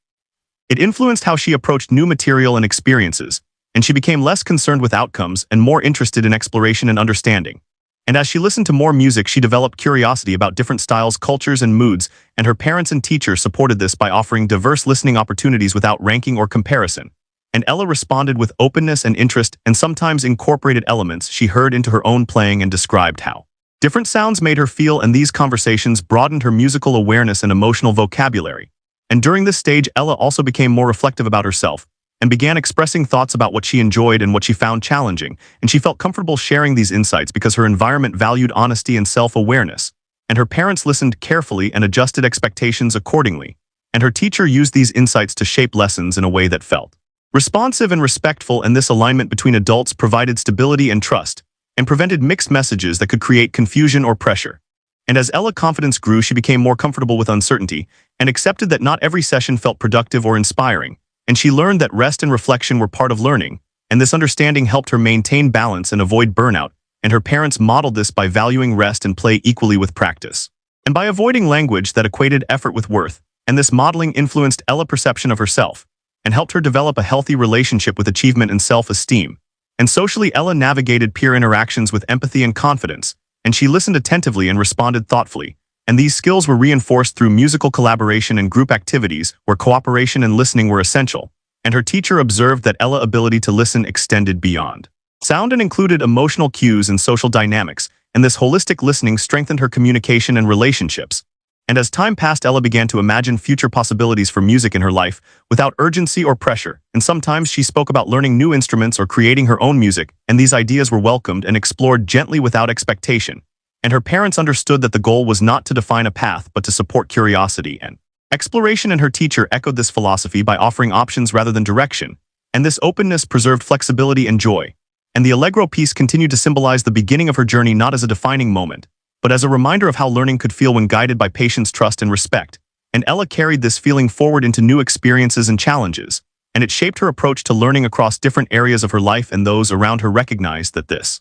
It influenced how she approached new material and experiences, and she became less concerned with outcomes and more interested in exploration and understanding. And as she listened to more music, she developed curiosity about different styles, cultures, and moods, and her parents and teacher supported this by offering diverse listening opportunities without ranking or comparison. And Ella responded with openness and interest, and sometimes incorporated elements she heard into her own playing and described how different sounds made her feel, and these conversations broadened her musical awareness and emotional vocabulary. And during this stage, Ella also became more reflective about herself, and began expressing thoughts about what she enjoyed and what she found challenging, and she felt comfortable sharing these insights because her environment valued honesty and self-awareness, and her parents listened carefully and adjusted expectations accordingly, and her teacher used these insights to shape lessons in a way that felt responsive and respectful, and this alignment between adults provided stability and trust, and prevented mixed messages that could create confusion or pressure. And as Ella's confidence grew, she became more comfortable with uncertainty, and accepted that not every session felt productive or inspiring, and she learned that rest and reflection were part of learning, and this understanding helped her maintain balance and avoid burnout, and her parents modeled this by valuing rest and play equally with practice, and by avoiding language that equated effort with worth, and this modeling influenced Ella's perception of herself, and helped her develop a healthy relationship with achievement and self-esteem. And socially, Ella navigated peer interactions with empathy and confidence, and she listened attentively and responded thoughtfully, and these skills were reinforced through musical collaboration and group activities where cooperation and listening were essential, and her teacher observed that Ella's ability to listen extended beyond sound and included emotional cues and social dynamics, and this holistic listening strengthened her communication and relationships. And as time passed, Ella began to imagine future possibilities for music in her life without urgency or pressure, and sometimes she spoke about learning new instruments or creating her own music, and these ideas were welcomed and explored gently without expectation. And her parents understood that the goal was not to define a path but to support curiosity and exploration, and her teacher echoed this philosophy by offering options rather than direction, and this openness preserved flexibility and joy. And the Allegro piece continued to symbolize the beginning of her journey not as a defining moment, but as a reminder of how learning could feel when guided by patience, trust, and respect. And Ella carried this feeling forward into new experiences and challenges, and it shaped her approach to learning across different areas of her life, and those around her recognized that this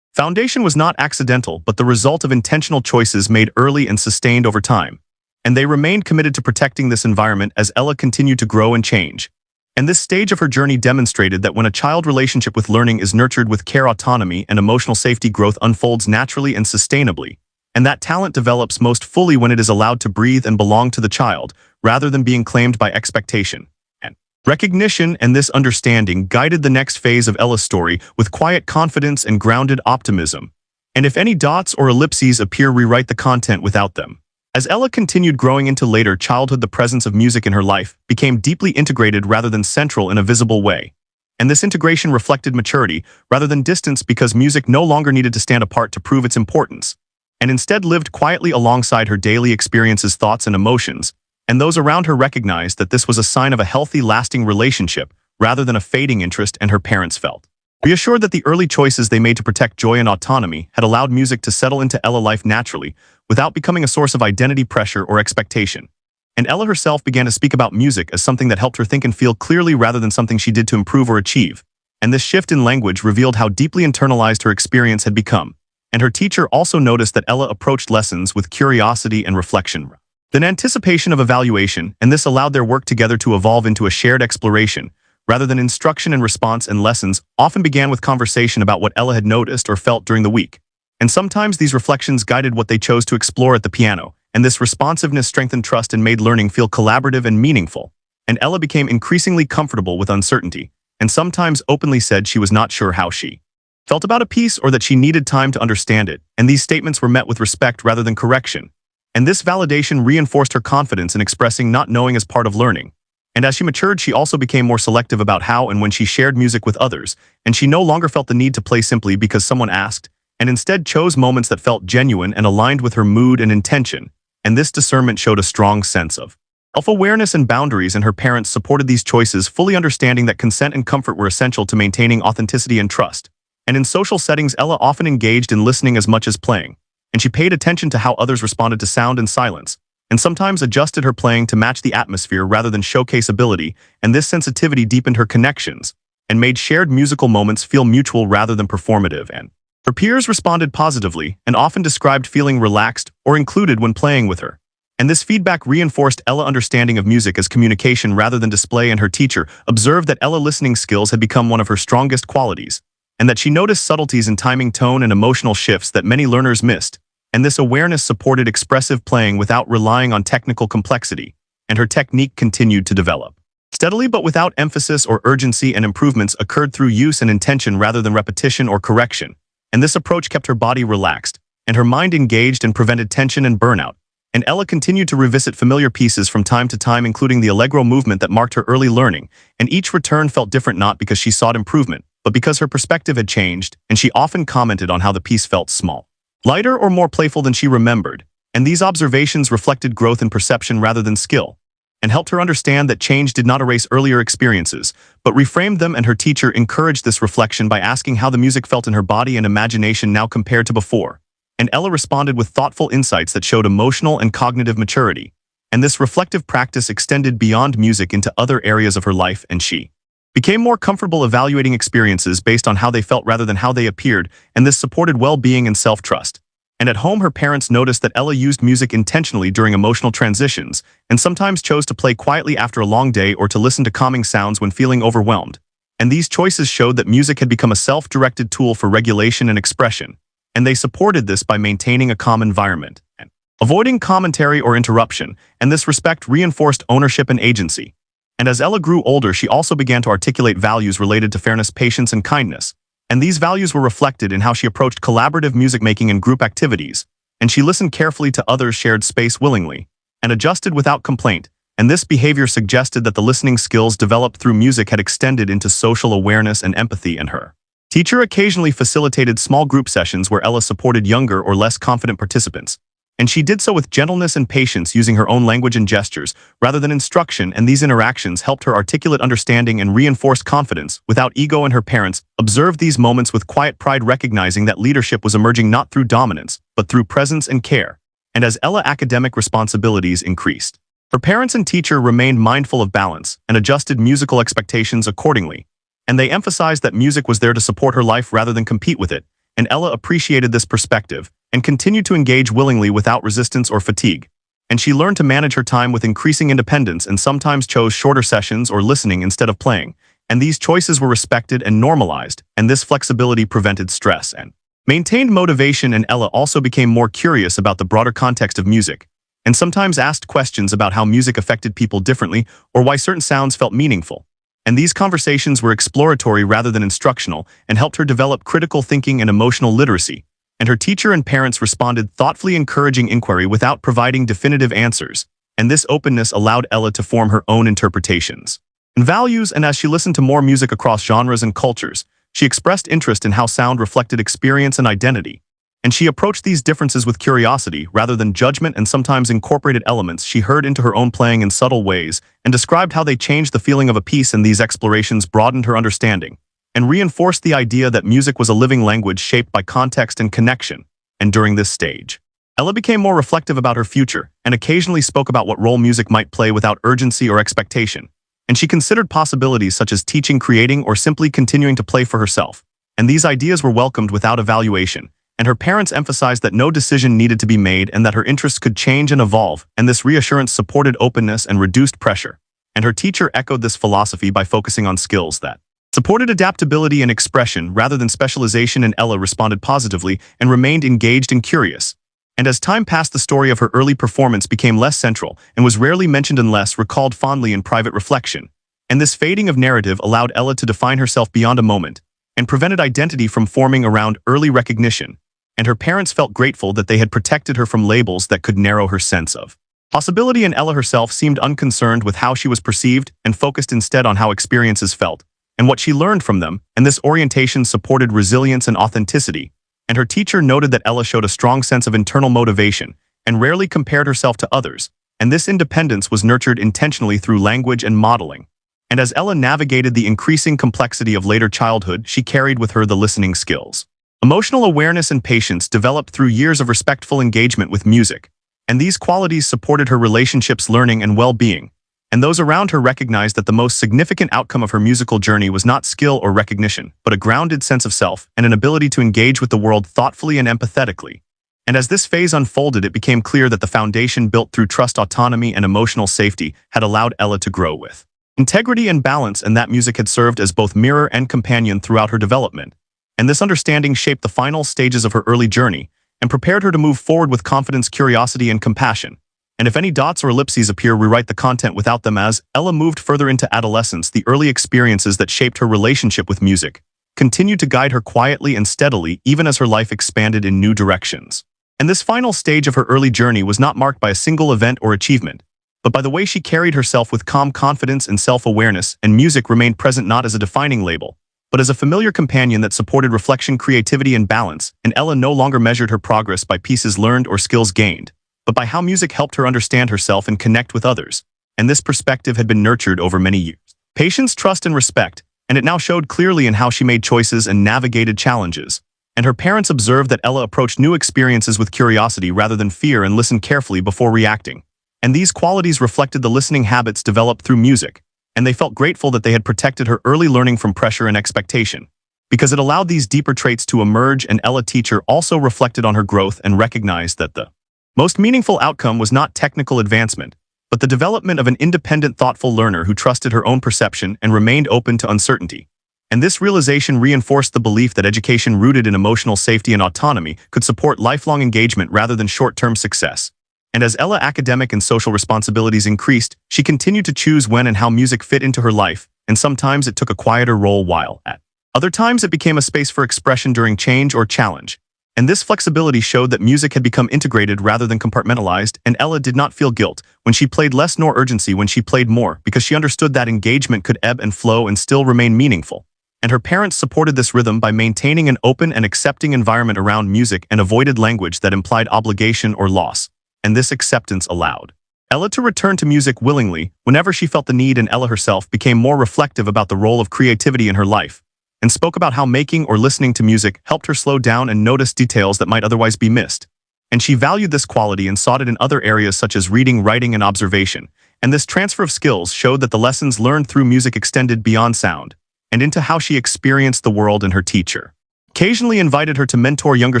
foundation was not accidental but the result of intentional choices made early and sustained over time. And they remained committed to protecting this environment as Ella continued to grow and change. And this stage of her journey demonstrated that when a child's relationship with learning is nurtured with care, autonomy, and emotional safety, growth unfolds naturally and sustainably, and that talent develops most fully when it is allowed to breathe and belong to the child, rather than being claimed by expectation and recognition. And this understanding guided the next phase of Ella's story with quiet confidence and grounded optimism. And if any dots or ellipses appear, rewrite the content without them. As Ella continued growing into later childhood, the presence of music in her life became deeply integrated rather than central in a visible way. And this integration reflected maturity rather than distance, because music no longer needed to stand apart to prove its importance, and instead lived quietly alongside her daily experiences, thoughts, and emotions. And those around her recognized that this was a sign of a healthy, lasting relationship rather than a fading interest, and her parents felt reassured that the early choices they made to protect joy and autonomy had allowed music to settle into Ella's life naturally, without becoming a source of identity, pressure, or expectation. And Ella herself began to speak about music as something that helped her think and feel clearly rather than something she did to improve or achieve. And this shift in language revealed how deeply internalized her experience had become. And her teacher also noticed that Ella approached lessons with curiosity and reflection, then anticipation of evaluation, and this allowed their work together to evolve into a shared exploration, rather than instruction and response. And lessons often began with conversation about what Ella had noticed or felt during the week. And sometimes these reflections guided what they chose to explore at the piano, and this responsiveness strengthened trust and made learning feel collaborative and meaningful. And Ella became increasingly comfortable with uncertainty, and sometimes openly said she was not sure how she felt about a piece or that she needed time to understand it, and these statements were met with respect rather than correction. And this validation reinforced her confidence in expressing not knowing as part of learning. And as she matured, she also became more selective about how and when she shared music with others, and she no longer felt the need to play simply because someone asked, and instead chose moments that felt genuine and aligned with her mood and intention. And this discernment showed a strong sense of self-awareness and boundaries, and her parents supported these choices, fully understanding that consent and comfort were essential to maintaining authenticity and trust. And in social settings, Ella often engaged in listening as much as playing, and she paid attention to how others responded to sound and silence. and sometimes adjusted her playing to match the atmosphere rather than showcase ability, and this sensitivity deepened her connections and made shared musical moments feel mutual rather than performative. And her peers responded positively and often described feeling relaxed or included when playing with her. And this feedback reinforced Ella's understanding of music as communication rather than display, and her teacher observed that Ella's listening skills had become one of her strongest qualities, and that she noticed subtleties in timing, tone, and emotional shifts that many learners missed. And this awareness supported expressive playing without relying on technical complexity, and her technique continued to develop steadily but without emphasis or urgency, and improvements occurred through use and intention rather than repetition or correction. And this approach kept her body relaxed and her mind engaged and prevented tension and burnout. And Ella continued to revisit familiar pieces from time to time, including the Allegro movement that marked her early learning, and each return felt different, not because she sought improvement, but because her perspective had changed, and she often commented on how the piece felt small, lighter, or more playful than she remembered. And these observations reflected growth in perception rather than skill, and helped her understand that change did not erase earlier experiences, but reframed them. And her teacher encouraged this reflection by asking how the music felt in her body and imagination now compared to before. And Ella responded with thoughtful insights that showed emotional and cognitive maturity. And this reflective practice extended beyond music into other areas of her life, and she became more comfortable evaluating experiences based on how they felt rather than how they appeared, and this supported well-being and self-trust. And at home, her parents noticed that Ella used music intentionally during emotional transitions, and sometimes chose to play quietly after a long day or to listen to calming sounds when feeling overwhelmed. And these choices showed that music had become a self-directed tool for regulation and expression, and they supported this by maintaining a calm environment and avoiding commentary or interruption, and this respect reinforced ownership and agency. And as Ella grew older, she also began to articulate values related to fairness, patience, and kindness. And these values were reflected in how she approached collaborative music making and group activities, and she listened carefully to others, shared space willingly, and adjusted without complaint. And this behavior suggested that the listening skills developed through music had extended into social awareness and empathy. And her teacher occasionally facilitated small group sessions where Ella supported younger or less confident participants, and she did so with gentleness and patience, using her own language and gestures rather than instruction. And these interactions helped her articulate understanding and reinforce confidence without ego. And her parents observed these moments with quiet pride, recognizing that leadership was emerging not through dominance, but through presence and care. And as Ella's academic responsibilities increased, her parents and teacher remained mindful of balance and adjusted musical expectations accordingly. And they emphasized that music was there to support her life rather than compete with it. And Ella appreciated this perspective and continued to engage willingly without resistance or fatigue. And she learned to manage her time with increasing independence and sometimes chose shorter sessions or listening instead of playing. And these choices were respected and normalized, and this flexibility prevented stress and maintained motivation. And Ella also became more curious about the broader context of music, and sometimes asked questions about how music affected people differently or why certain sounds felt meaningful. And these conversations were exploratory rather than instructional, and helped her develop critical thinking and emotional literacy. And her teacher and parents responded thoughtfully, encouraging inquiry without providing definitive answers. And this openness allowed Ella to form her own interpretations and values. And as she listened to more music across genres and cultures, she expressed interest in how sound reflected experience and identity. And she approached these differences with curiosity rather than judgment, and sometimes incorporated elements she heard into her own playing in subtle ways, and described how they changed the feeling of a piece. And these explorations broadened her understanding and reinforced the idea that music was a living language shaped by context and connection. And during this stage, Ella became more reflective about her future and occasionally spoke about what role music might play without urgency or expectation. And she considered possibilities such as teaching, creating, or simply continuing to play for herself. And these ideas were welcomed without evaluation. And her parents emphasized that no decision needed to be made and that her interests could change and evolve. And this reassurance supported openness and reduced pressure. And her teacher echoed this philosophy by focusing on skills that supported adaptability and expression rather than specialization. And Ella responded positively and remained engaged and curious. And as time passed, the story of her early performance became less central and was rarely mentioned and less recalled fondly in private reflection. And this fading of narrative allowed Ella to define herself beyond a moment and prevented identity from forming around early recognition. And her parents felt grateful that they had protected her from labels that could narrow her sense of possibility. And Ella herself seemed unconcerned with how she was perceived and focused instead on how experiences felt and what she learned from them. And this orientation supported resilience and authenticity. And her teacher noted that Ella showed a strong sense of internal motivation and rarely compared herself to others. And this independence was nurtured intentionally through language and modeling. And as Ella navigated the increasing complexity of later childhood, she carried with her the listening skills, emotional awareness, and patience developed through years of respectful engagement with music. And these qualities supported her relationships, learning, and well-being. And those around her recognized that the most significant outcome of her musical journey was not skill or recognition, but a grounded sense of self and an ability to engage with the world thoughtfully and empathetically. And as this phase unfolded, it became clear that the foundation built through trust, autonomy, and emotional safety had allowed Ella to grow with integrity and balance, and that music had served as both mirror and companion throughout her development. And this understanding shaped the final stages of her early journey and prepared her to move forward with confidence, curiosity, and compassion. And if any dots or ellipses appear, rewrite the content without them. As Ella moved further into adolescence, the early experiences that shaped her relationship with music continued to guide her quietly and steadily, even as her life expanded in new directions. And this final stage of her early journey was not marked by a single event or achievement, but by the way she carried herself with calm confidence and self-awareness, and music remained present not as a defining label, but as a familiar companion that supported reflection, creativity, and balance. And Ella no longer measured her progress by pieces learned or skills gained, but by how music helped her understand herself and connect with others. And this perspective had been nurtured over many years. Patience, trust, and respect, and it now showed clearly in how she made choices and navigated challenges. And her parents observed that Ella approached new experiences with curiosity rather than fear and listened carefully before reacting. And these qualities reflected the listening habits developed through music, and they felt grateful that they had protected her early learning from pressure and expectation, because it allowed these deeper traits to emerge. And Ella, teacher, also reflected on her growth and recognized that the most meaningful outcome was not technical advancement, but the development of an independent, thoughtful learner who trusted her own perception and remained open to uncertainty. And this realization reinforced the belief that education rooted in emotional safety and autonomy could support lifelong engagement rather than short-term success. And as Ella's academic and social responsibilities increased, she continued to choose when and how music fit into her life, and sometimes it took a quieter role, while at other times it became a space for expression during change or challenge. And this flexibility showed that music had become integrated rather than compartmentalized, and Ella did not feel guilt when she played less nor urgency when she played more, because she understood that engagement could ebb and flow and still remain meaningful. And her parents supported this rhythm by maintaining an open and accepting environment around music and avoided language that implied obligation or loss. And this acceptance allowed Ella to return to music willingly whenever she felt the need. And Ella herself became more reflective about the role of creativity in her life, and spoke about how making or listening to music helped her slow down and notice details that might otherwise be missed. And she valued this quality and sought it in other areas such as reading, writing, and observation. And this transfer of skills showed that the lessons learned through music extended beyond sound and into how she experienced the world. And her teacher occasionally invited her to mentor younger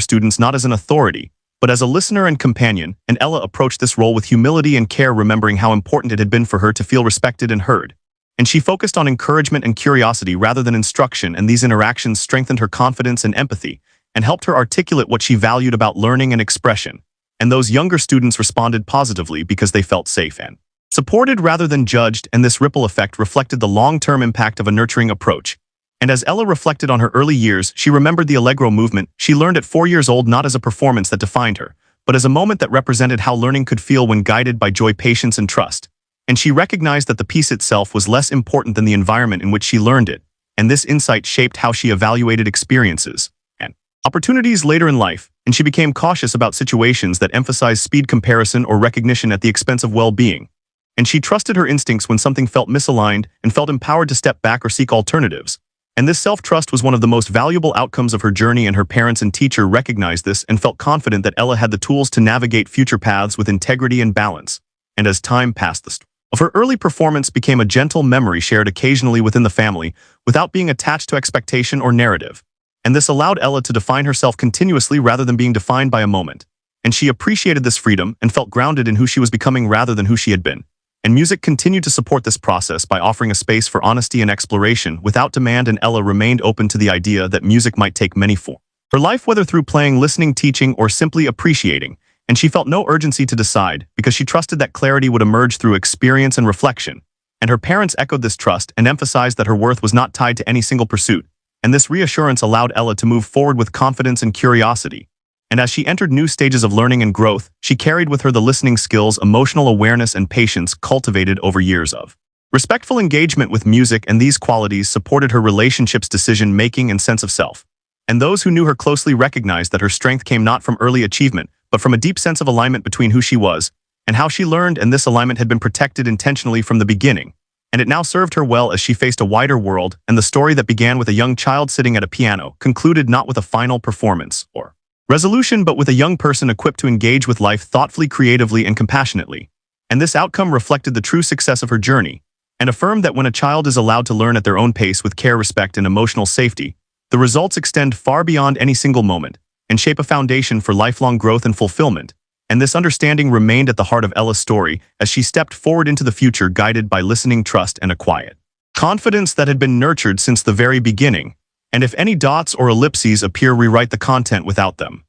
students, not as an authority, but as a listener and companion. And Ella approached this role with humility and care, remembering how important it had been for her to feel respected and heard. And she focused on encouragement and curiosity rather than instruction, and these interactions strengthened her confidence and empathy, and helped her articulate what she valued about learning and expression. And those younger students responded positively because they felt safe and supported rather than judged, and this ripple effect reflected the long-term impact of a nurturing approach. And as Ella reflected on her early years, she remembered the Allegro movement she learned at 4 years old, not as a performance that defined her, but as a moment that represented how learning could feel when guided by joy, patience, and trust. And she recognized that the piece itself was less important than the environment in which she learned it, and this insight shaped how she evaluated experiences and opportunities later in life. And she became cautious about situations that emphasized speed, comparison, or recognition at the expense of well-being. And she trusted her instincts when something felt misaligned and felt empowered to step back or seek alternatives. And this self-trust was one of the most valuable outcomes of her journey, and her parents and teacher recognized this and felt confident that Ella had the tools to navigate future paths with integrity and balance. And as time passed, the story of her early performance became a gentle memory shared occasionally within the family, without being attached to expectation or narrative. And this allowed Ella to define herself continuously rather than being defined by a moment. And she appreciated this freedom and felt grounded in who she was becoming rather than who she had been. And music continued to support this process by offering a space for honesty and exploration without demand, and Ella remained open to the idea that music might take many forms. Her life, whether through playing, listening, teaching, or simply appreciating, and she felt no urgency to decide because she trusted that clarity would emerge through experience and reflection. And her parents echoed this trust and emphasized that her worth was not tied to any single pursuit. And this reassurance allowed Ella to move forward with confidence and curiosity. And as she entered new stages of learning and growth, she carried with her the listening skills, emotional awareness, and patience cultivated over years of respectful engagement with music, and these qualities supported her relationships, decision-making, and sense of self. And those who knew her closely recognized that her strength came not from early achievement, but from a deep sense of alignment between who she was and how she learned, and this alignment had been protected intentionally from the beginning. And it now served her well as she faced a wider world, and the story that began with a young child sitting at a piano concluded not with a final performance or resolution, but with a young person equipped to engage with life thoughtfully, creatively, and compassionately. And this outcome reflected the true success of her journey, and affirmed that when a child is allowed to learn at their own pace with care, respect, and emotional safety, the results extend far beyond any single moment and shape a foundation for lifelong growth and fulfillment. And this understanding remained at the heart of Ella's story as she stepped forward into the future, guided by listening, trust, and a quiet confidence that had been nurtured since the very beginning. And if any dots or ellipses appear, rewrite the content without them.